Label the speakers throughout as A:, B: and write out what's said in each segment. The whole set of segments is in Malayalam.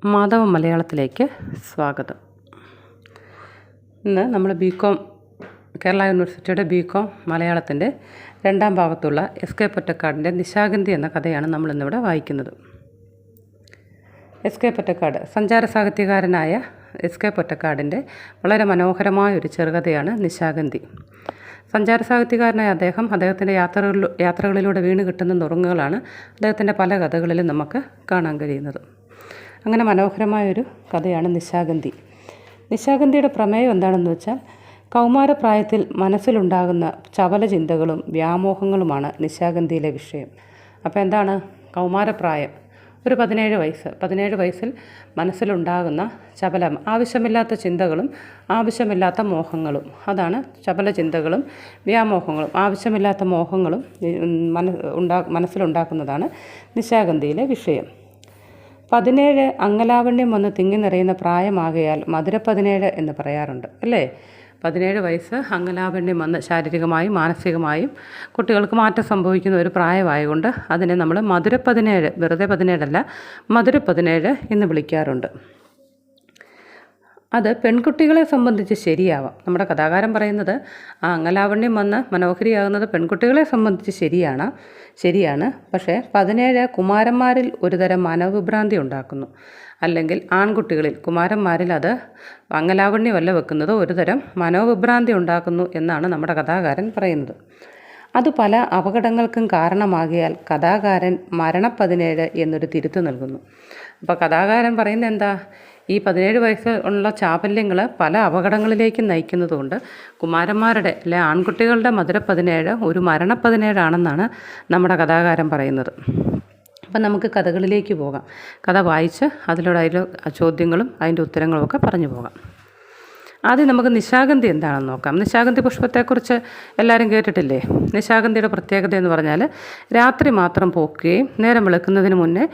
A: മാധവ മലയാളത്തിലേക്ക് സ്വാഗതം. ഇന്ന് നമ്മൾ ബികോം കേരള യൂണിവേഴ്സിറ്റിയുടെ ബികോം മലയാളത്തിൻ്റെ രണ്ടാം ഭാഗത്തുള്ള എസ് കെ പൊറ്റക്കാടിൻ്റെ നിശാഗന്ധി എന്ന കഥയാണ് നമ്മളിന്നിവിടെ വായിക്കുന്നത്. എസ് കെ പൊറ്റക്കാട് സഞ്ചാര സാഹിത്യകാരനായ എസ് കെ പൊറ്റക്കാടിൻ്റെ വളരെ മനോഹരമായ ഒരു ചെറുകഥയാണ് നിശാഗന്ധി. സഞ്ചാര സാഹിത്യകാരനായ അദ്ദേഹത്തിൻ്റെ യാത്രകളിലൂടെ വീണ് കിട്ടുന്ന നുറുങ്ങുകളാണ് അദ്ദേഹത്തിൻ്റെ പല കഥകളിലും നമുക്ക് കാണാൻ കഴിയുന്നത്. അങ്ങനെ മനോഹരമായൊരു കഥയാണ് നിശാഗന്ധി. നിശാഗന്ധിയുടെ പ്രമേയം എന്താണെന്ന് വെച്ചാൽ, കൗമാരപ്രായത്തിൽ മനസ്സിലുണ്ടാകുന്ന ചപല ചിന്തകളും വ്യാമോഹങ്ങളുമാണ് നിശാഗന്ധിയിലെ വിഷയം. അപ്പോൾ എന്താണ് കൗമാരപ്രായം? ഒരു 17 വയസ്സിൽ മനസ്സിലുണ്ടാകുന്ന ആവശ്യമില്ലാത്ത ചിന്തകളും ആവശ്യമില്ലാത്ത മോഹങ്ങളും, അതാണ് ചപല ചിന്തകളും വ്യാമോഹങ്ങളും. ആവശ്യമില്ലാത്ത മോഹങ്ങളും മനസ്സിലുണ്ടാക്കുന്നതാണ് നിശാഗന്ധിയിലെ വിഷയം. 17 അംഗലാവണ്യം വന്ന് തിങ്ങി നിറയുന്ന പ്രായമാകയാൽ മധുര 17 എന്ന് പറയാറുണ്ട്, അല്ലേ? 17 വയസ്സ് അംഗലാവണ്യം വന്ന് ശാരീരികമായും മാനസികമായും കുട്ടികൾക്ക് മാറ്റം സംഭവിക്കുന്ന ഒരു പ്രായമായതുകൊണ്ട് അതിനെ നമ്മൾ മധുര 17, വെറുതെ 17 അല്ല, മധുര 17 എന്ന് വിളിക്കാറുണ്ട്. അത് പെൺകുട്ടികളെ സംബന്ധിച്ച് ശരിയാവാം. നമ്മുടെ കഥാകാരൻ പറയുന്നത് ആ അംഗലാവണ്യം വന്ന് മനോഹരിയാകുന്നത് പെൺകുട്ടികളെ സംബന്ധിച്ച് ശരിയാണ്. പക്ഷേ 17 കുമാരന്മാരിൽ ഒരുതരം മനോവിഭ്രാന്തി ഉണ്ടാക്കുന്നു. അല്ലെങ്കിൽ ആൺകുട്ടികളിൽ, കുമാരന്മാരിൽ അത് അംഗലാവണ്യമല്ല വെക്കുന്നത്, ഒരുതരം മനോവിഭ്രാന്തി ഉണ്ടാക്കുന്നു എന്നാണ് നമ്മുടെ കഥാകാരൻ പറയുന്നത്. അത് പല അപകടങ്ങൾക്കും കാരണമാകിയാൽ കഥാകാരൻ മരണ 17 എന്നൊരു തിരുത്ത് നൽകുന്നു. അപ്പോൾ കഥാകാരൻ പറയുന്നത് എന്താ? ഈ 17 വയസ്സ് ഉള്ള ചാപല്യങ്ങൾ പല അപകടങ്ങളിലേക്കും നയിക്കുന്നതുകൊണ്ട് കുമാരന്മാരുടെ ആൺകുട്ടികളുടെ മധുര 17 ഒരു മരണ 17 ആണെന്നാണ് നമ്മുടെ കഥാകാരൻ പറയുന്നത്. അപ്പം നമുക്ക് കഥകളിലേക്ക് പോകാം. കഥ വായിച്ച് അതിലൂടെ ചോദ്യങ്ങളും അതിൻ്റെ ഉത്തരങ്ങളും ഒക്കെ പറഞ്ഞു പോകാം. ആദ്യം നമുക്ക് നിശാഗന്ധി എന്താണെന്ന് നോക്കാം. നിശാഗന്ധി പുഷ്പത്തെക്കുറിച്ച് എല്ലാവരും കേട്ടിട്ടില്ലേ? നിശാഗന്ധിയുടെ പ്രത്യേകത എന്ന് പറഞ്ഞാൽ രാത്രി മാത്രം പൂക്കുകയും നേരം വെളുക്കുന്നതിന് മുന്നേ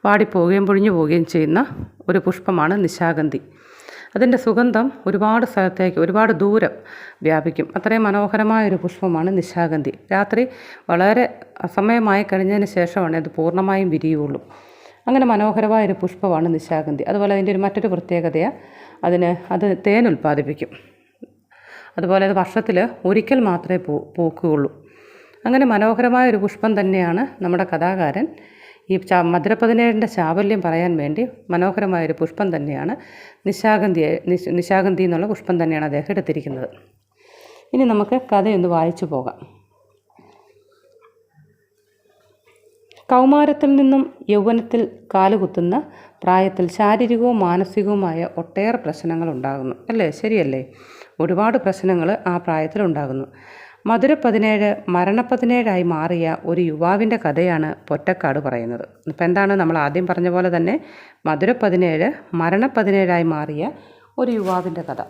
A: വാടിപ്പോവുകയും പൊഴിഞ്ഞു പോവുകയും ചെയ്യുന്ന ഒരു പുഷ്പമാണ് നിശാഗന്ധി. അതിൻ്റെ സുഗന്ധം ഒരുപാട് സ്ഥലത്തേക്ക്, ഒരുപാട് ദൂരം വ്യാപിക്കും. അത്രയും മനോഹരമായൊരു പുഷ്പമാണ് നിശാഗന്ധി. രാത്രി വളരെ അസമയമായി കഴിഞ്ഞതിന് ശേഷമാണ് അത് പൂർണ്ണമായും വിരിയുള്ളൂ. അങ്ങനെ മനോഹരമായൊരു പുഷ്പമാണ് നിശാഗന്ധി. അതുപോലെ അതിൻ്റെ മറ്റൊരു പ്രത്യേകതയാണ് അത് തേൻ ഉൽപ്പാദിപ്പിക്കും. അതുപോലെ അത് വർഷത്തിൽ ഒരിക്കൽ മാത്രമേ പൂക്കുകയുള്ളൂ. അങ്ങനെ മനോഹരമായൊരു പുഷ്പം തന്നെയാണ് നമ്മുടെ കഥാകാരൻ ഈ മധുര 17 ചാവല്യം പറയാൻ വേണ്ടി മനോഹരമായൊരു പുഷ്പം തന്നെയാണ് നിശാഗന്ധി എന്നുള്ള പുഷ്പം തന്നെയാണ് അദ്ദേഹം എടുത്തിരിക്കുന്നത്. ഇനി നമുക്ക് കഥയൊന്ന് വായിച്ചു പോകാം. കൗമാരത്തിൽ നിന്നും യൗവനത്തിൽ കാലുകുത്തുന്ന പ്രായത്തിൽ ശാരീരികവും മാനസികവുമായ ഒട്ടേറെ പ്രശ്നങ്ങൾ ഉണ്ടാകുന്നു, അല്ലേ? ശരിയല്ലേ? ഒരുപാട് പ്രശ്നങ്ങൾ ആ പ്രായത്തിലുണ്ടാകുന്നു. മധുര 17 മരണ 17 മാറിയ ഒരു യുവാവിൻ്റെ കഥയാണ് പൊറ്റക്കാട് പറയുന്നത്. ഇപ്പം എന്താണ് നമ്മൾ ആദ്യം പറഞ്ഞ പോലെ തന്നെ മധുര 17 മരണ 17 മാറിയ ഒരു യുവാവിൻ്റെ കഥ.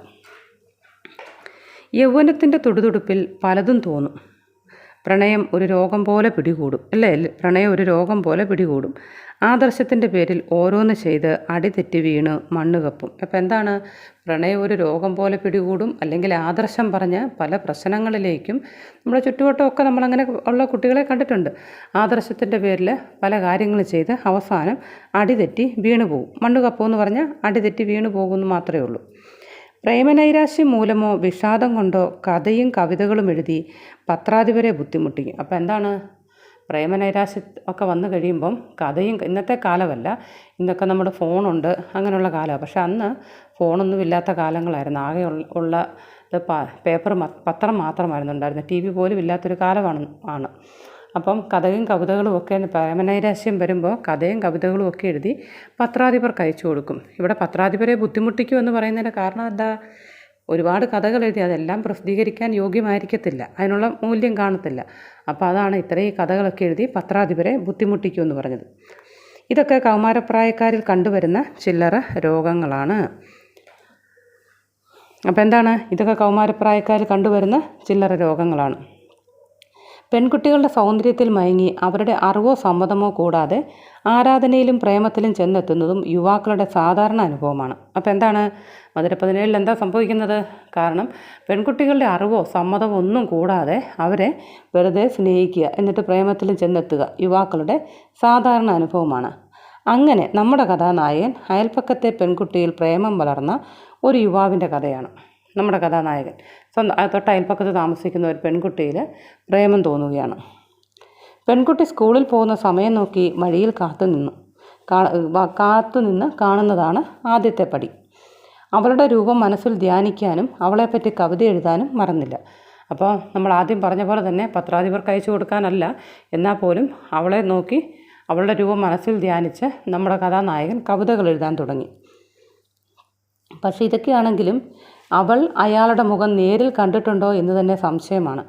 A: യൗവനത്തിൻ്റെ തുടുതുടുപ്പിൽ പലതും തോന്നും. പ്രണയം ഒരു രോഗം പോലെ പിടികൂടും, അല്ലേ? പ്രണയം ഒരു രോഗം പോലെ പിടികൂടും. ആദർശത്തിൻ്റെ പേരിൽ ഓരോന്ന് ചെയ്ത് അടിതെറ്റി വീണ് മണ്ണുകപ്പും. അപ്പം എന്താണ്? പ്രണയം ഒരു രോഗം പോലെ പിടികൂടും, അല്ലെങ്കിൽ ആദർശം പറഞ്ഞ് പല പ്രശ്നങ്ങളിലേക്കും നമ്മുടെ ചുറ്റുവട്ടമൊക്കെ നമ്മളങ്ങനെ ഉള്ള കുട്ടികളെ കണ്ടിട്ടുണ്ട്. ആദർശത്തിൻ്റെ പേരിൽ പല കാര്യങ്ങൾ ചെയ്ത് അവസാനം അടിതെറ്റി വീണു പോകും. മണ്ണുകപ്പം എന്ന് പറഞ്ഞാൽ അടിതെറ്റി വീണു പോകുമെന്ന് മാത്രമേ ഉള്ളൂ. പ്രേമനൈരാശ്യം മൂലമോ വിഷാദം കൊണ്ടോ കഥയും കവിതകളും എഴുതി പത്രാധിപരെ ബുദ്ധിമുട്ടിക്കും. അപ്പോൾ എന്താണ്? പ്രേമനൈരാശ്യം ഒക്കെ വന്നു കഴിയുമ്പം കഥയും, ഇന്നത്തെ കാലമല്ല, ഇന്നൊക്കെ നമ്മുടെ ഫോണുണ്ട്, അങ്ങനെയുള്ള കാലമാണ്. പക്ഷെ അന്ന് ഫോണൊന്നും ഇല്ലാത്ത കാലങ്ങളായിരുന്നു. ആകെ ഉള്ള പത്രം മാത്രമായിരുന്നു ഉണ്ടായിരുന്നത്. TV പോലും ഇല്ലാത്തൊരു കാലമാണ്. അപ്പം കഥയും കവിതകളും ഒക്കെ പ്രേമനൈരാശ്യം വരുമ്പോൾ കഥയും കവിതകളും ഒക്കെ എഴുതി പത്രാധിപർക്ക് അയച്ചു കൊടുക്കും. ഇവിടെ പത്രാധിപരെ ബുദ്ധിമുട്ടിക്കും എന്ന് പറയുന്നതിൻ്റെ കാരണം എന്താ? ഒരുപാട് കഥകൾ എഴുതി അതെല്ലാം പ്രസിദ്ധീകരിക്കാൻ യോഗ്യമായിരിക്കത്തില്ല, അതിനുള്ള മൂല്യം കാണത്തില്ല. അപ്പോൾ അതാണ് ഇത്രയും കഥകളൊക്കെ എഴുതി പത്രാധിപരെ ബുദ്ധിമുട്ടിക്കും എന്ന് പറഞ്ഞത്. ഇതൊക്കെ കൗമാരപ്രായക്കാരിൽ കണ്ടുവരുന്ന ചില്ലറ രോഗങ്ങളാണ്. അപ്പോൾ എന്താണ്? ഇതൊക്കെ കൗമാരപ്രായക്കാരിൽ കണ്ടുവരുന്ന ചില്ലറ രോഗങ്ങളാണ്. പെൺകുട്ടികളുടെ സൗന്ദര്യത്തിൽ മയങ്ങി അവരുടെ അറിവോ സമ്മതമോ കൂടാതെ ആരാധനയിലും പ്രേമത്തിലും ചെന്നെത്തുന്നതും യുവാക്കളുടെ സാധാരണ അനുഭവമാണ്. അപ്പോൾ എന്താണ്? മധുര 17 എന്താ സംഭവിക്കുന്നത്? കാരണം പെൺകുട്ടികളുടെ അറിവോ സമ്മതമോ ഒന്നും കൂടാതെ അവരെ വെറുതെ സ്നേഹിക്കുക, എന്നിട്ട് പ്രേമത്തിലും ചെന്നെത്തുക യുവാക്കളുടെ സാധാരണ അനുഭവമാണ്. അങ്ങനെ നമ്മുടെ കഥാനായകൻ അയൽപ്പക്കത്തെ പെൺകുട്ടിയിൽ പ്രേമം വളർന്ന ഒരു യുവാവിൻ്റെ കഥയാണ്. നമ്മുടെ കഥാനായകൻ തൊട്ട് അയൽപ്പക്കത്ത് താമസിക്കുന്ന ഒരു പെൺകുട്ടിയിൽ പ്രേമം തോന്നുകയാണ്. പെൺകുട്ടി സ്കൂളിൽ പോകുന്ന സമയം നോക്കി വഴിയിൽ കാത്തുനിന്ന് കാണുന്നതാണ് ആദ്യത്തെ പടി. അവളുടെ രൂപം മനസ്സിൽ ധ്യാനിക്കാനും അവളെപ്പറ്റി കവിത എഴുതാനും മറന്നില്ല. അപ്പോൾ നമ്മൾ ആദ്യം പറഞ്ഞ പോലെ തന്നെ പത്രാധിപർക്ക് അയച്ചു കൊടുക്കാനല്ല, എന്നാൽ പോലും അവളെ നോക്കി അവളുടെ രൂപം മനസ്സിൽ ധ്യാനിച്ച് നമ്മുടെ കഥാനായകൻ കവിതകൾ എഴുതാൻ തുടങ്ങി. പക്ഷേ ഇതൊക്കെയാണെങ്കിലും അവൾ അയാളുടെ മുഖം നേരിൽ കണ്ടിട്ടുണ്ടോ എന്ന് തന്നെ സംശയമാണ്.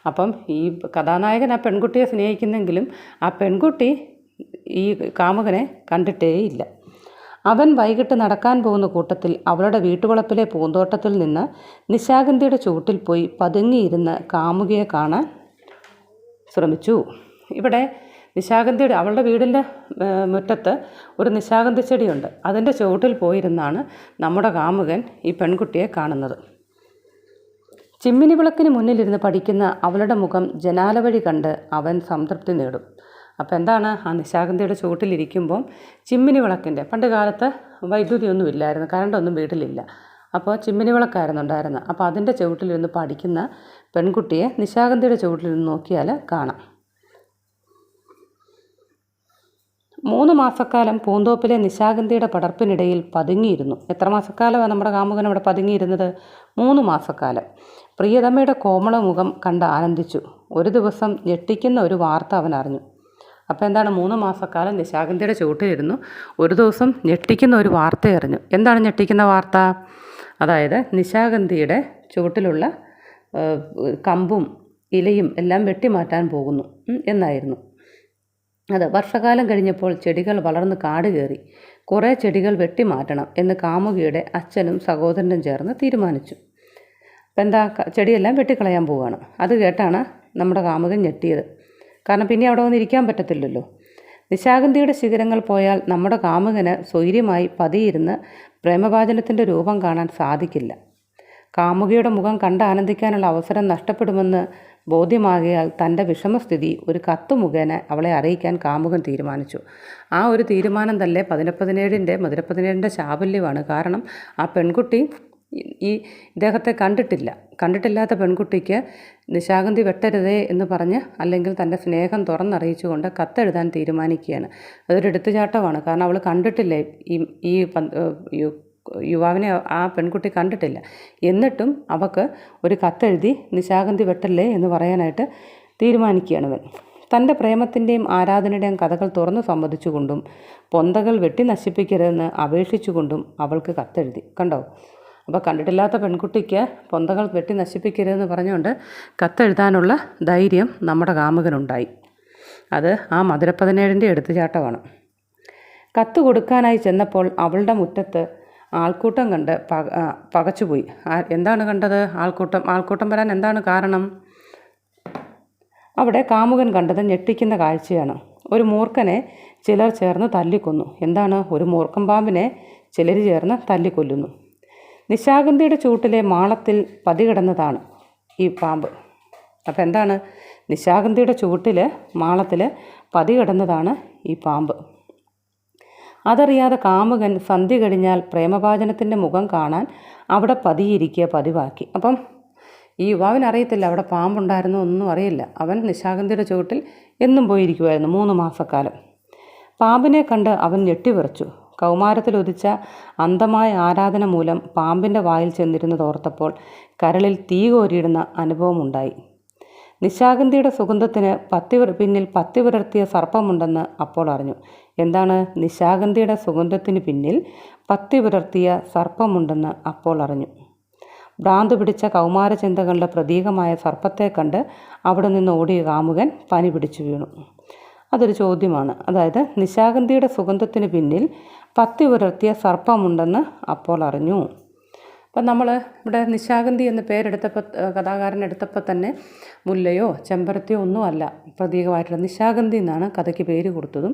A: അപ്പം ഈ കഥാനായകൻ ആ പെൺകുട്ടിയെ സ്നേഹിക്കുന്നെങ്കിലും ആ പെൺകുട്ടി ഈ കാമുകനെ കണ്ടിട്ടേയില്ല. അവൻ വൈകിട്ട് നടക്കാൻ പോകുന്ന കൂട്ടത്തിൽ അവളുടെ വീട്ടുവളപ്പിലെ പൂന്തോട്ടത്തിൽ നിന്ന് നിശാഗന്ധിയുടെ ചുവട്ടിൽ പോയി പതുങ്ങിയിരുന്ന് കാമുകിയെ കാണാൻ ശ്രമിച്ചു. ഇവിടെ അവളുടെ വീടിൻ്റെ മുറ്റത്ത് ഒരു നിശാഗന്ധി ചെടിയുണ്ട്. അതിൻ്റെ ചുവട്ടിൽ പോയിരുന്നാണ് നമ്മുടെ കാമുകൻ ഈ പെൺകുട്ടിയെ കാണുന്നത്. ചിമ്മിനി വിളക്കിന് മുന്നിലിരുന്ന് പഠിക്കുന്ന അവളുടെ മുഖം ജനാല വഴി കണ്ട് അവൻ സംതൃപ്തി നേടും. അപ്പോൾ എന്താണ്, ആ നിശാഗന്ധിയുടെ ചുവട്ടിലിരിക്കുമ്പം ചിമ്മിനി വിളക്കിൻ്റെ, പണ്ട് കാലത്ത് വൈദ്യുതിയൊന്നും ഇല്ലായിരുന്നു, കറണ്ടൊന്നും വീട്ടിലില്ല. അപ്പോൾ ചിമ്മിനി വിളക്കായിരുന്നു ഉണ്ടായിരുന്നത്. അപ്പോൾ അതിൻ്റെ ചുവട്ടിലിരുന്ന് പഠിക്കുന്ന പെൺകുട്ടിയെ നിശാഗന്ധിയുടെ ചുവട്ടിലിരുന്ന് നോക്കിയാൽ കാണാം. 3 മാസക്കാലം പൂന്തോപ്പിലെ നിശാഗന്ധിയുടെ പടർപ്പിനിടയിൽ പതുങ്ങിയിരുന്നു. എത്ര മാസക്കാലമാണ് നമ്മുടെ കാമുകൻ അവിടെ പതുങ്ങിയിരുന്നത്? 3 മാസക്കാലം. പ്രിയതമയുടെ കോമള മുഖം കണ്ട് ആനന്ദിച്ചു. ഒരു ദിവസം ഞെട്ടിക്കുന്ന ഒരു വാർത്ത അവൻ അറിഞ്ഞു. അപ്പോൾ എന്താണ്, 3 മാസക്കാലം നിശാഗന്ധിയുടെ ചുവട്ടിലിരുന്നു, ഒരു ദിവസം ഞെട്ടിക്കുന്ന ഒരു വാർത്ത അറിഞ്ഞു. എന്താണ് ഞെട്ടിക്കുന്ന വാർത്ത? അതായത് നിശാഗന്ധിയുടെ ചുവട്ടിലുള്ള കമ്പും ഇലയും എല്ലാം വെട്ടിമാറ്റാൻ പോകുന്നു എന്നായിരുന്നു. അത് വർഷകാലം കഴിഞ്ഞപ്പോൾ ചെടികൾ വളർന്ന് കാട് കയറി. കുറേ ചെടികൾ വെട്ടിമാറ്റണം എന്ന് കാമുകിയുടെ അച്ഛനും സഹോദരനും ചേർന്ന് തീരുമാനിച്ചു. അപ്പം എന്താ, ചെടിയെല്ലാം വെട്ടിക്കളയാൻ പോവുകയാണ്. അത് കേട്ടാണ് നമ്മുടെ കാമുകൻ ഞെട്ടിയത്. കാരണം പിന്നെ അവിടെ വന്നിരിക്കാൻ പറ്റത്തില്ലല്ലോ. നിശാഗന്ധിയുടെ ശിഖരങ്ങൾ പോയാൽ നമ്മുടെ കാമുകന് സ്വൈര്യമായി പതിയിരുന്ന് പ്രേമവാചനത്തിൻ്റെ രൂപം കാണാൻ സാധിക്കില്ല. കാമുകിയുടെ മുഖം കണ്ട് ആനന്ദിക്കാനുള്ള അവസരം നഷ്ടപ്പെടുമെന്ന് ബോധ്യമാകിയാൽ തൻ്റെ വിഷമസ്ഥിതി ഒരു കത്ത് മുഖേന അവളെ അറിയിക്കാൻ കാമുകൻ തീരുമാനിച്ചു. ആ ഒരു തീരുമാനം തന്നെ 17 മധുരപ്പതിനേഴിൻ്റെ ചാബല്യമാണ്. കാരണം ആ പെൺകുട്ടി ഇദ്ദേഹത്തെ കണ്ടിട്ടില്ലാത്ത പെൺകുട്ടിക്ക് നിശാഗന്ധി വെട്ടരുതേ എന്ന് പറഞ്ഞ്, അല്ലെങ്കിൽ തൻ്റെ സ്നേഹം തുറന്നറിയിച്ചുകൊണ്ട് കത്തെഴുതാൻ തീരുമാനിക്കുകയാണ്. അതൊരു എടുത്തുചാട്ടമാണ്. കാരണം അവൾ കണ്ടിട്ടില്ല, ഈ യുവാവിനെ ആ പെൺകുട്ടി കണ്ടിട്ടില്ല. എന്നിട്ടും അവൾക്ക് ഒരു കത്തെഴുതി നിശാഗന്ധി വെട്ടല്ലേ എന്ന് പറയാനായിട്ട് തീരുമാനിക്കുകയാണ് അവൻ. തൻ്റെ പ്രേമത്തിൻ്റെയും ആരാധനയുടെയും കഥകൾ തുറന്നു സമ്മതിച്ചുകൊണ്ടും പൊന്തകൾ വെട്ടി നശിപ്പിക്കരുതെന്ന് അപേക്ഷിച്ചുകൊണ്ടും അവൾക്ക് കത്തെഴുതി. കണ്ടോ? അപ്പോൾ കണ്ടിട്ടില്ലാത്ത പെൺകുട്ടിക്ക് പൊന്തകൾ വെട്ടി നശിപ്പിക്കരുതെന്ന് പറഞ്ഞുകൊണ്ട് കത്തെഴുതാനുള്ള ധൈര്യം നമ്മുടെ കാമുകനുണ്ടായി. അത് ആ മധുരപ്പതിനേഴിൻ്റെ എടുത്തുചാട്ടമാണ്. കത്ത് കൊടുക്കാനായി ചെന്നപ്പോൾ അവളുടെ മുറ്റത്ത് ആൾക്കൂട്ടം കണ്ട് പകച്ചുപോയി. എന്താണ് കണ്ടത്? ആൾക്കൂട്ടം വരാൻ എന്താണ് കാരണം? അവിടെ കാമുകൻ കണ്ടത് ഞെട്ടിക്കുന്ന കാഴ്ചയാണ്. ഒരു മൂർഖനെ ചിലർ ചേർന്ന് തല്ലിക്കൊന്നു. എന്താണ്? ഒരു മൂർഖൻ പാമ്പിനെ ചിലർ ചേർന്ന് തല്ലിക്കൊല്ലുന്നു. നിശാഗന്ധിയുടെ ചൂട്ടിലെ മാളത്തിൽ പതികിടന്നതാണ് ഈ പാമ്പ്. അപ്പോൾ എന്താണ്, നിശാഗന്ധിയുടെ ചൂട്ടിൽ മാളത്തിൽ പതികിടന്നതാണ് ഈ പാമ്പ്. അതറിയാതെ കാമുകൻ സന്ധ്യ കഴിഞ്ഞാൽ പ്രേമഭാജനത്തിൻ്റെ മുഖം കാണാൻ അവിടെ പതിയിരിക്കുക പതിവാക്കി. അപ്പം ഈ യുവാവിനറിയത്തില്ല അവിടെ പാമ്പുണ്ടായിരുന്നു, ഒന്നും അറിയില്ല. അവൻ നിശാഗന്ധിയുടെ ചുവട്ടിൽ എന്നും പോയിരിക്കുമായിരുന്നു 3 മാസക്കാലം. പാമ്പിനെ കണ്ട് അവൻ ഞെട്ടിവിറച്ചു. കൗമാരത്തിലുദിച്ച അന്ധമായ ആരാധന മൂലം പാമ്പിൻ്റെ വായിൽ ചെന്നിരുന്നതോർത്തപ്പോൾ കരളിൽ തീ കോരിയിടുന്ന അനുഭവമുണ്ടായി. നിശാഗന്ധിയുടെ സുഗന്ധത്തിന് പിന്നിൽ പത്തി വിടർത്തിയ സർപ്പമുണ്ടെന്ന് അപ്പോൾ അറിഞ്ഞു. എന്താണ്? നിശാഗന്ധിയുടെ സുഗന്ധത്തിന് പിന്നിൽ പത്തി വിടർത്തിയ സർപ്പമുണ്ടെന്ന് അപ്പോൾ അറിഞ്ഞു. ഭ്രാന്ത് പിടിച്ച കൗമാര ചിന്തകളുടെ പ്രതീകമായ സർപ്പത്തെ കണ്ട് അവിടെ നിന്ന് ഓടിയ കാമുകൻ പനി പിടിച്ചു വീണു. അതൊരു ചോദ്യമാണ്. അതായത് നിശാഗന്ധിയുടെ സുഗന്ധത്തിന് പിന്നിൽ പത്തി വിടർത്തിയ സർപ്പമുണ്ടെന്ന് അപ്പോൾ അറിഞ്ഞു. അപ്പം നമ്മൾ ഇവിടെ നിശാഗന്ധി എന്ന പേരെടുത്തപ്പോൾ, കഥാകാരൻ എടുത്തപ്പോൾ തന്നെ മുല്ലയോ ചെമ്പരത്തിയോ ഒന്നുമല്ല പ്രതീകമായിട്ടുള്ള, നിശാഗന്ധി എന്നാണ് കഥയ്ക്ക് പേര് കൊടുത്തതും.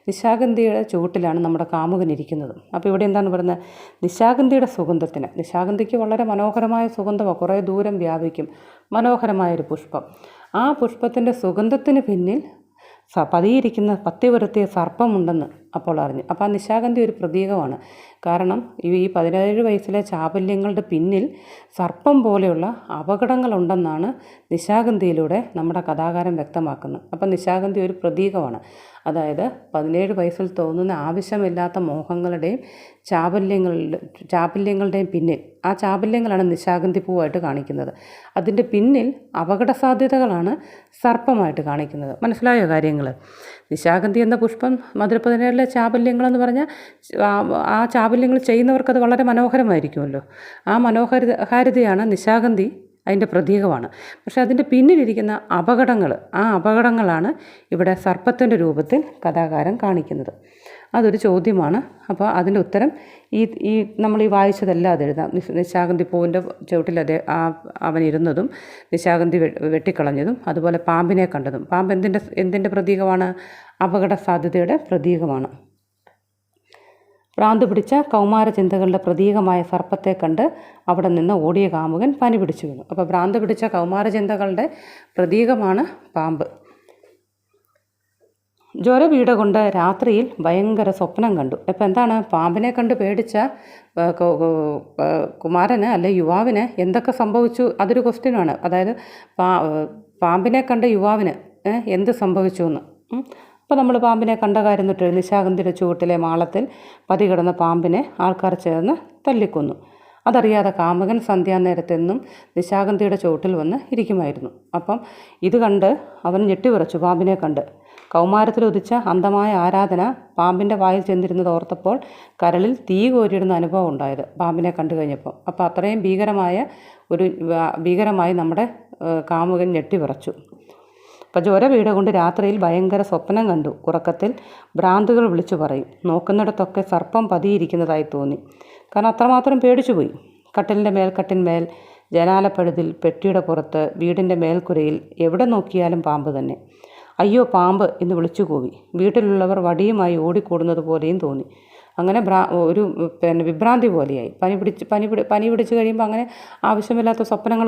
A: നിശാഗന്ധിയുടെ ചുവട്ടിലാണ് നമ്മുടെ കാമുകൻ ഇരിക്കുന്നതും. അപ്പോൾ ഇവിടെ എന്താണ് പറയുന്നത്? നിശാഗന്ധിയുടെ സുഗന്ധത്തിന്, നിശാഗന്ധിക്ക് വളരെ മനോഹരമായ സുഗന്ധമാണ്, കുറേ ദൂരം വ്യാപിക്കും, മനോഹരമായൊരു പുഷ്പം. ആ പുഷ്പത്തിൻ്റെ സുഗന്ധത്തിന് പിന്നിൽ പതിയിരിക്കുന്ന പത്തി വരുത്തിയ സർപ്പമുണ്ടെന്ന് അപ്പോൾ അറിഞ്ഞു. അപ്പോൾ ആ നിശാഗന്ധി ഒരു പ്രതീകമാണ്. കാരണം ഈ 17 വയസ്സിലെ ചാബല്യങ്ങളുടെ പിന്നിൽ സർപ്പം പോലെയുള്ള അപകടങ്ങളുണ്ടെന്നാണ് നിശാഗന്ധിയിലൂടെ നമ്മുടെ കഥാകാരൻ വ്യക്തമാക്കുന്നത്. അപ്പം നിശാഗന്ധി ഒരു പ്രതീകമാണ്. അതായത് 17 വയസ്സിൽ തോന്നുന്ന ആവശ്യമില്ലാത്ത മോഹങ്ങളുടെയും ചാബല്യങ്ങളുടെയും പിന്നിൽ, ആ ചാബല്യങ്ങളാണ് നിശാഗന്ധി പൂവായിട്ട് കാണിക്കുന്നത്. അതിൻ്റെ പിന്നിൽ അപകട സാധ്യതകളാണ് സർപ്പമായിട്ട് കാണിക്കുന്നത്. മനസ്സിലായോ കാര്യങ്ങൾ? നിശാഗന്ധി എന്ന പുഷ്പം മധുര17 ചാബല്യങ്ങളെന്ന് പറഞ്ഞാൽ ആ ചാബല്യങ്ങൾ ചെയ്യുന്നവർക്കത് വളരെ മനോഹരമായിരിക്കുമല്ലോ. ആ മനോഹാരിതയാണ് നിശാഗന്ധി, അതിൻ്റെ പ്രതീകമാണ്. പക്ഷെ അതിൻ്റെ പിന്നിലിരിക്കുന്ന ആ അപകടങ്ങളാണ് ഇവിടെ സർപ്പത്തിൻ്റെ രൂപത്തിൽ കഥാകാരൻ കാണിക്കുന്നത്. അതൊരു ചോദ്യമാണ്. അപ്പോൾ അതിൻ്റെ ഉത്തരം ഈ നമ്മൾ ഈ വായിച്ചതെല്ലാം അതെഴുതാം. നിശാഗന്ധി പൂവിൻ്റെ ചുവട്ടിൽ അവനിരുന്നതും നിശാഗന്ധി വെട്ടിക്കളഞ്ഞതും അതുപോലെ പാമ്പിനെ കണ്ടതും. പാമ്പ് എന്തിൻ്റെ പ്രതീകമാണ്? അപകട സാധ്യതയുടെ പ്രതീകമാണ്. ഭ്രാന്ത് പിടിച്ച കൗമാര ചിന്തകളുടെ പ്രതീകമായ സർപ്പത്തെ കണ്ട് അവിടെ നിന്ന് ഓടിയ കാമുകൻ പനി പിടിച്ചു വീണു. അപ്പോൾ ഭ്രാന്ത് പിടിച്ച കൗമാര ചിന്തകളുടെ പ്രതീകമാണ് പാമ്പ്. ജ്വരപീഡ കൊണ്ട് രാത്രിയിൽ ഭയങ്കര സ്വപ്നം കണ്ടു. അപ്പോൾ എന്താണ്? പാമ്പിനെ കണ്ട് പേടിച്ച കുമാരന് അല്ലെ യുവാവിന് എന്തൊക്കെ സംഭവിച്ചു? അതൊരു ക്വസ്റ്റ്യനാണ്. അതായത് പാമ്പിനെ കണ്ട യുവാവിന് എന്ത് സംഭവിച്ചു എന്ന്. അപ്പോൾ നമ്മൾ പാമ്പിനെ കണ്ട കാര്യം തൊട്ട് നിശാഗന്ധിയുടെ ചുവട്ടിലെ മാളത്തിൽ പതികിടന്ന പാമ്പിനെ ആൾക്കാർ ചേർന്ന് തല്ലിക്കൊന്നു. അതറിയാതെ കാമുകൻ സന്ധ്യാനേരത്തെന്നും നിശാഗന്ധിയുടെ ചുവട്ടിൽ വന്ന് ഇരിക്കുമായിരുന്നു. അപ്പം ഇത് കണ്ട് അവൻ ഞെട്ടിവിറച്ചു. പാമ്പിനെ കണ്ട് കൗമാരത്തിലുദിച്ച അന്ധമായ ആരാധന പാമ്പിൻ്റെ വായിൽ ചെന്നിരുന്നത് ഓർത്തപ്പോൾ കരളിൽ തീ കോരിയിടുന്ന അനുഭവം ഉണ്ടായത് പാമ്പിനെ കണ്ടു കഴിഞ്ഞപ്പോൾ. അപ്പോൾ അത്രയും ഭീകരമായി നമ്മുടെ കാമുകൻ ഞെട്ടിവിറച്ചു. അപ്പോൾ ജ്വരപീഡ കൊണ്ട് രാത്രിയിൽ ഭയങ്കര സ്വപ്നം കണ്ടു. ഉറക്കത്തിൽ ഭ്രാന്തുകൾ വിളിച്ചു പറയും. നോക്കുന്നിടത്തൊക്കെ സർപ്പം പതിയിരിക്കുന്നതായി തോന്നി. കാരണം അത്രമാത്രം പേടിച്ചുപോയി. കട്ടിലിൻ്റെ മേൽക്കട്ടിന്മേൽ, ജനാലപ്പഴുതിൽ, പെട്ടിയുടെ പുറത്ത്, വീടിൻ്റെ മേൽക്കുരയിൽ എവിടെ നോക്കിയാലും പാമ്പ് തന്നെ. അയ്യോ പാമ്പ് എന്ന് വിളിച്ചു കൂവി. വീട്ടിലുള്ളവർ വടിയുമായി ഓടിക്കൂടുന്നത് പോലെയും തോന്നി. അങ്ങനെ ഒരു വിഭ്രാന്തി പോലെയായി. പനി പിടിച്ച് കഴിയുമ്പോൾ അങ്ങനെ ആവശ്യമില്ലാത്ത സ്വപ്നങ്ങൾ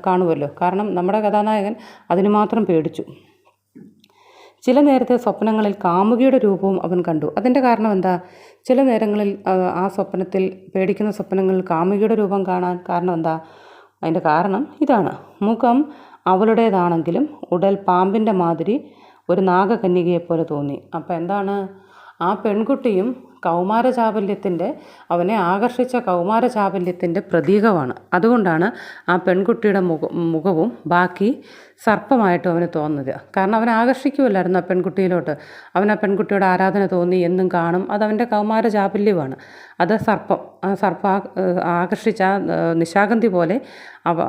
A: കാണുമല്ലോ. കാരണം നമ്മുടെ കഥാനായകൻ അതിന് മാത്രം പേടിച്ചു. ചില നേരത്തെ സ്വപ്നങ്ങളിൽ കാമുകിയുടെ രൂപവും അവൻ കണ്ടു. അതിൻ്റെ കാരണം എന്താ? ചില നേരങ്ങളിൽ ആ സ്വപ്നത്തിൽ, പേടിക്കുന്ന സ്വപ്നങ്ങളിൽ കാമുകിയുടെ രൂപം കാണാൻ കാരണം എന്താ? അതിൻ്റെ കാരണം ഇതാണ്. മുഖം അവളുടേതാണെങ്കിലും ഉടൽ പാമ്പിൻ്റെ മാതിരി ഒരു നാഗകന്യകയെപ്പോലെ തോന്നി. അപ്പോൾ എന്താണ്? ആ പെൺകുട്ടിയും അവനെ ആകർഷിച്ച കൗമാര ചാബല്യത്തിൻ്റെ പ്രതീകമാണ്. അതുകൊണ്ടാണ് ആ പെൺകുട്ടിയുടെ മുഖവും ബാക്കി സർപ്പമായിട്ടും അവന് തോന്നുന്നത്. കാരണം അവൻ ആകർഷിക്കുമല്ലായിരുന്നു ആ പെൺകുട്ടിയിലോട്ട്. ആ പെൺകുട്ടിയുടെ ആരാധന തോന്നി, എന്നും കാണും. അതവൻ്റെ കൗമാര ചാബല്യമാണ്. അത് സർപ്പം ആകർഷിച്ച നിശാഗന്ധി പോലെ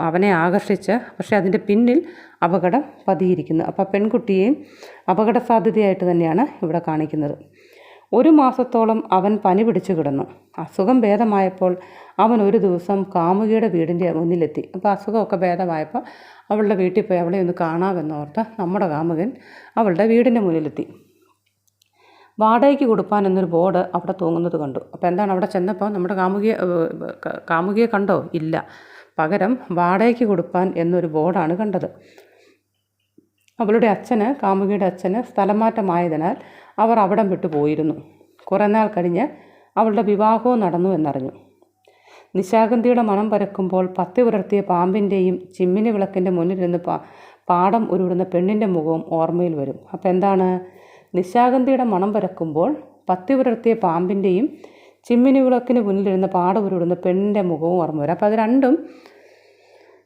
A: അവനെ ആകർഷിച്ച്, പക്ഷേ അതിൻ്റെ പിന്നിൽ അപകടം പതിയിരിക്കുന്നു. അപ്പോൾ പെൺകുട്ടിയെയും അപകട സാധ്യതയായിട്ട് തന്നെയാണ് ഇവിടെ കാണിക്കുന്നത്. 1 മാസത്തോളം അവൻ പനി പിടിച്ചു കിടന്നു. അസുഖം ഭേദമായപ്പോൾ അവൻ ഒരു ദിവസം കാമുകിയുടെ വീടിൻ്റെ മുന്നിലെത്തി. അപ്പോൾ അസുഖമൊക്കെ ഭേദമായപ്പോൾ അവളുടെ വീട്ടിൽ പോയി അവളെ ഒന്ന് കാണാമെന്നോർത്ത് നമ്മുടെ കാമുകൻ അവളുടെ വീടിൻ്റെ മുന്നിലെത്തി. വാടകയ്ക്ക് കൊടുപ്പാൻ എന്നൊരു ബോർഡ് അവിടെ തൂങ്ങുന്നത് കണ്ടു. അപ്പോൾ എന്താണ്? അവിടെ ചെന്നപ്പോൾ നമ്മുടെ കാമുകിയെ കണ്ടോ? ഇല്ല. പകരം വാടകയ്ക്ക് കൊടുപ്പാൻ എന്നൊരു ബോർഡാണ് കണ്ടത്. കാമുകിയുടെ അച്ഛന് സ്ഥലമാറ്റമായതിനാൽ അവർ അവിടം വിട്ടു പോയിരുന്നു. കുറേ നാൾ കഴിഞ്ഞ് അവളുടെ വിവാഹവും നടന്നു എന്നറിഞ്ഞു. നിശാഗന്ധിയുടെ മണം പരക്കുമ്പോൾ പത്തി പുലർത്തിയ പാമ്പിൻ്റെയും ചിമ്മിനി വിളക്കിൻ്റെ മുന്നിലിരുന്ന് പാടം ഉരുവിടുന്ന പെണ്ണിൻ്റെ മുഖവും ഓർമ്മയിൽ വരും. അപ്പോൾ എന്താണ്? നിശാഗന്ധിയുടെ മണം പരക്കുമ്പോൾ പത്തി പുലർത്തിയ പാമ്പിൻ്റെയും ചിമ്മിനി വിളക്കിന് മുന്നിലിരുന്ന് പാടം ഉരുവിടുന്ന പെണ്ണിൻ്റെ മുഖവും ഓർമ്മ വരും. അപ്പോൾ അത് രണ്ടും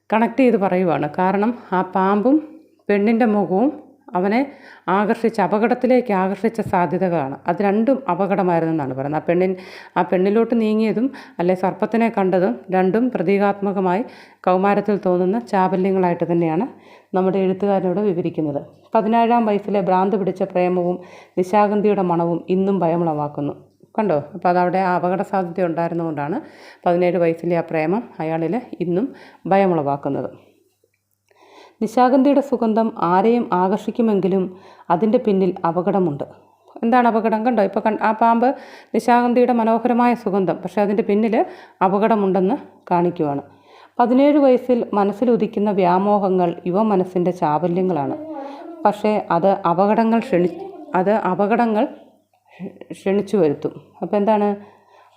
A: കണക്ട് ചെയ്ത് പറയുവാണ്. കാരണം ആ പാമ്പും പെണ്ണിൻ്റെ മുഖവും അവനെ അപകടത്തിലേക്ക് ആകർഷിച്ച സാധ്യതകളാണ്. അത് രണ്ടും അപകടമായിരുന്നെന്നാണ് പറയുന്നത്. ആ പെണ്ണിലോട്ട് നീങ്ങിയതും അല്ലെ സർപ്പത്തിനെ കണ്ടതും രണ്ടും പ്രതീകാത്മകമായി കൗമാരത്തിൽ തോന്നുന്ന ചാബല്യങ്ങളായിട്ട് തന്നെയാണ് നമ്മുടെ എഴുത്തുകാരനോട് വിവരിക്കുന്നത്. 17-ാം വയസ്സിലെ ഭ്രാന്ത് പിടിച്ച പ്രേമവും നിശാഗന്ധിയുടെ മണവും ഇന്നും ഭയമുളവാക്കുന്നു. കണ്ടോ? അപ്പോൾ അതവിടെ ആ അപകട സാധ്യത ഉണ്ടായിരുന്നുകൊണ്ടാണ് 17 വയസ്സിലെ ആ പ്രേമം അയാളിൽ ഇന്നും ഭയമുളവാക്കുന്നത്. നിശാഗന്ധിയുടെ സുഗന്ധം ആരെയും ആകർഷിക്കുമെങ്കിലും അതിൻ്റെ പിന്നിൽ അപകടമുണ്ട്. എന്താണ് അപകടം? കണ്ടോ? ഇപ്പോൾ ആ പാമ്പ് നിശാഗന്ധിയുടെ മനോഹരമായ സുഗന്ധം, പക്ഷേ അതിൻ്റെ പിന്നിൽ അപകടമുണ്ടെന്ന് കാണിക്കുവാണ്. 17 വയസ്സിൽ മനസ്സിലുദിക്കുന്ന വ്യാമോഹങ്ങൾ യുവമനസ്സിൻ്റെ ചാബല്യങ്ങളാണ്. പക്ഷേ അത് അപകടങ്ങൾ ക്ഷണിച്ചു വരുത്തും. അപ്പോൾ എന്താണ്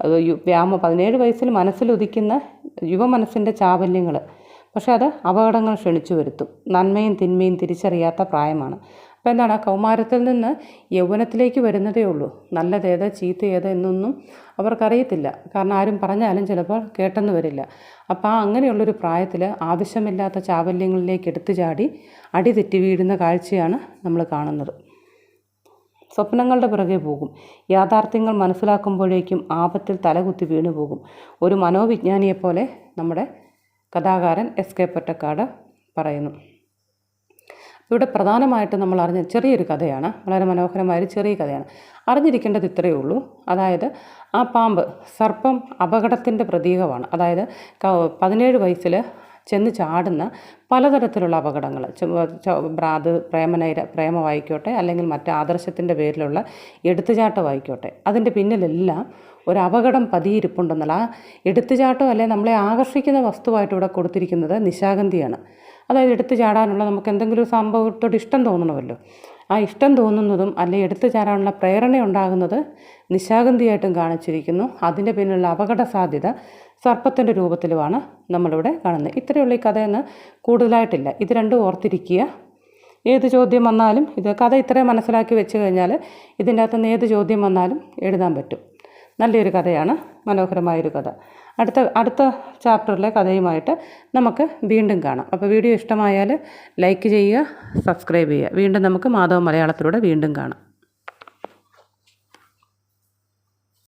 A: 17 വയസ്സിൽ മനസ്സിലുദിക്കുന്ന യുവമനസ്സിൻ്റെ ചാബല്യങ്ങൾ, പക്ഷെ അത് അപകടങ്ങൾ ക്ഷണിച്ചു വരുത്തും. നന്മയും തിന്മയും തിരിച്ചറിയാത്ത പ്രായമാണ്. അപ്പോൾ എന്താണ്, കൗമാരത്തിൽ നിന്ന് യൗവനത്തിലേക്ക് വരുന്നതേ ഉള്ളൂ. നല്ലതേത് ചീത്തയേത് എന്നൊന്നും അവർക്കറിയത്തില്ല. കാരണം ആരും പറഞ്ഞാലും ചിലപ്പോൾ കേട്ടെന്ന് വരില്ല. അപ്പോൾ അങ്ങനെയുള്ളൊരു പ്രായത്തിൽ ആവശ്യമില്ലാത്ത ചാബല്യങ്ങളിലേക്ക് എടുത്തു ചാടി അടിതെറ്റി വീഴുന്ന കാഴ്ചയാണ് നമ്മൾ കാണുന്നത്. സ്വപ്നങ്ങളുടെ പിറകെ പോകും. യാഥാർത്ഥ്യങ്ങൾ മനസ്സിലാക്കുമ്പോഴേക്കും ആപത്തിൽ തലകുത്തി വീണു പോകും. ഒരു മനോവിജ്ഞാനിയെപ്പോലെ നമ്മുടെ കഥാകാരൻ എസ്.കെ. പൊറ്റക്കാട് പറയുന്നു. ഇവിടെ പ്രധാനമായിട്ട് നമ്മൾ അറിഞ്ഞ ചെറിയൊരു കഥയാണ്, വളരെ മനോഹരമായൊരു ചെറിയ കഥയാണ്. അറിഞ്ഞിരിക്കേണ്ടത് ഇത്രയേ ഉള്ളൂ. അതായത് ആ പാമ്പ്, സർപ്പം അപകടത്തിൻ്റെ പ്രതീകമാണ്. അതായത് 17 വയസ്സിൽ ചെന്ന് ചാടുന്ന പലതരത്തിലുള്ള അപകടങ്ങൾ, അത് പ്രേമമായിക്കോട്ടെ, അല്ലെങ്കിൽ മറ്റ് ആദർശത്തിൻ്റെ പേരിലുള്ള എടുത്തുചാട്ടമായിക്കോട്ടെ, അതിൻ്റെ പിന്നിലെല്ലാം ഒരു അപകടം പതിയിരിപ്പുണ്ടെന്നുള്ള ആ എടുത്തുചാട്ടം അല്ലെങ്കിൽ നമ്മളെ ആകർഷിക്കുന്ന വസ്തുവായിട്ട് ഇവിടെ കൊടുത്തിരിക്കുന്നത് നിശാഗന്ധിയാണ്. അതായത് എടുത്തു ചാടാനുള്ള നമുക്ക് എന്തെങ്കിലും ഒരു സംഭവത്തോട് ഇഷ്ടം തോന്നണമല്ലോ. ആ ഇഷ്ടം തോന്നുന്നതും അല്ലെങ്കിൽ എടുത്തു ചാടാനുള്ള പ്രേരണ ഉണ്ടാകുന്നത് നിശാഗന്ധിയായിട്ടും കാണിച്ചിരിക്കുന്നു. അതിൻ്റെ പിന്നിലുള്ള അപകട സാധ്യത സർപ്പത്തിൻ്റെ രൂപത്തിലുമാണ് നമ്മളിവിടെ കാണുന്നത്. ഇത്രയുള്ള ഈ കഥയെന്ന് കൂടുതലായിട്ടില്ല. ഇത് രണ്ടും ഓർത്തിരിക്കുക. ഏത് ചോദ്യം വന്നാലും കഥ ഇത്രയും മനസ്സിലാക്കി വെച്ച് കഴിഞ്ഞാൽ ഇതിൻ്റെ അകത്തുനിന്ന് ഏത് ചോദ്യം വന്നാലും എഴുതാൻ പറ്റും. നല്ലൊരു കഥയാണ്, മനോഹരമായൊരു കഥ. അടുത്ത ചാപ്റ്ററിലെ കഥയുമായിട്ട് നമുക്ക് വീണ്ടും കാണാം. അപ്പോൾ വീഡിയോ ഇഷ്ടമായാൽ ലൈക്ക് ചെയ്യുക, സബ്സ്ക്രൈബ് ചെയ്യുക. വീണ്ടും നമുക്ക് മാധവ മലയാളത്തിലൂടെ വീണ്ടും കാണാം.